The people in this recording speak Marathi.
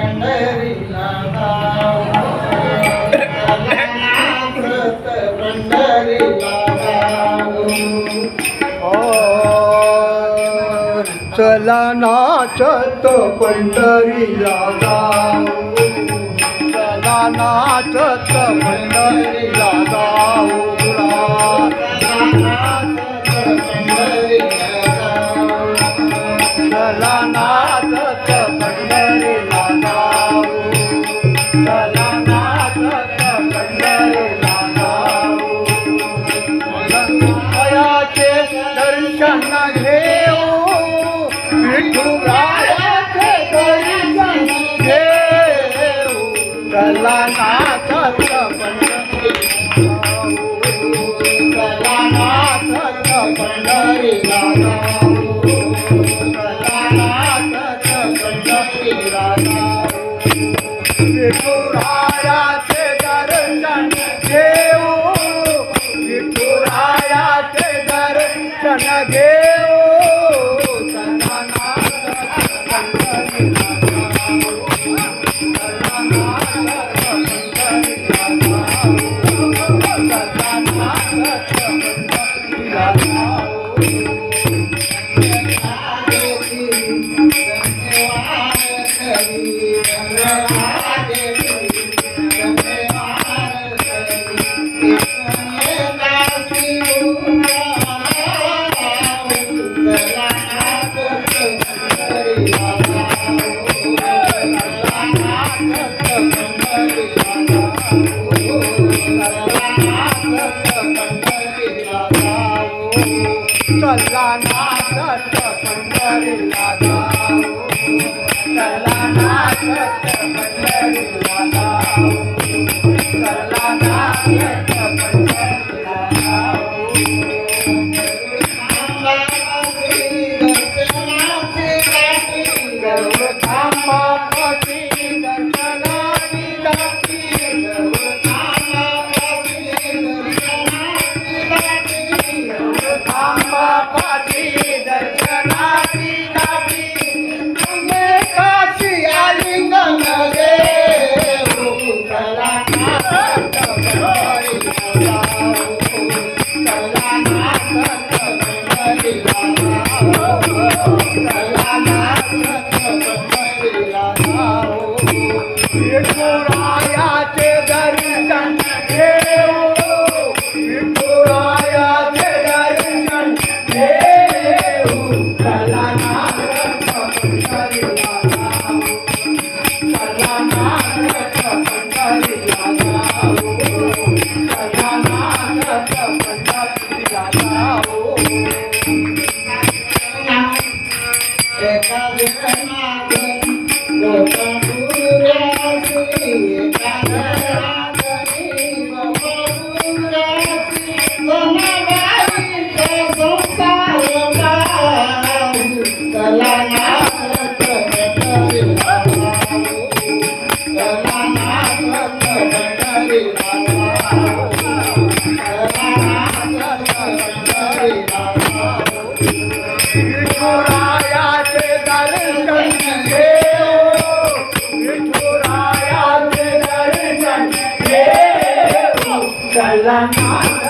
पंढरीला जाऊ पंढरीला जाऊ चला नाचत पंढरीला जाऊ चला नाचत पंढरीला जाऊ चला नाचत पंढरीला जाऊ चला नाचत पंढरीला जाऊ विठुरायाचे दर्शन घेऊ विठुरायाचे दर्शन घेऊ चला नाचत चला नाचत पंढरीला जाऊ चला नाचत पंढरीला जाऊ विठुरायाचे दर्शन घेऊ विठुरायाचे दर्शन घेऊ चला नाचत पंढरीला जाऊ चला नाचत पंढरीला जाऊ चला नाचत पंढरीला जाऊ चला नाचत पंढरीला जाऊ चला नाचत पंढरीला जाऊ चला नाचत पंढरीला जाऊ थांबापाशी दर्शनाची दाटी थांबापाशी दर्शनाची दाटी तुम्ही काशी आलिंगन देऊ चला नाचत पंढरीला जाऊ चला नाचत पंढरीला जाऊ चला नाचत पंढरीला जाऊ विठुरायाचे दर्शन घेऊ विठुरायाचे दर्शन घेऊ चला नाचत पंढरीला जाऊ चला नाचत पंढरीला जाऊ चला नाचत पंढरीला जाऊ एका विरणात गोपाळुरासी एका घरातली गोपाळुरासी सोनाबाईचा संसार पाहू चला नाचत पंढरीला जाऊ चला नाचत पंढरीला जाऊ चला नाचत पंढरीला जाऊ विठुरायाचे दर्शन घेऊ विठुरायाचे दर्शन घेऊ चला नाचत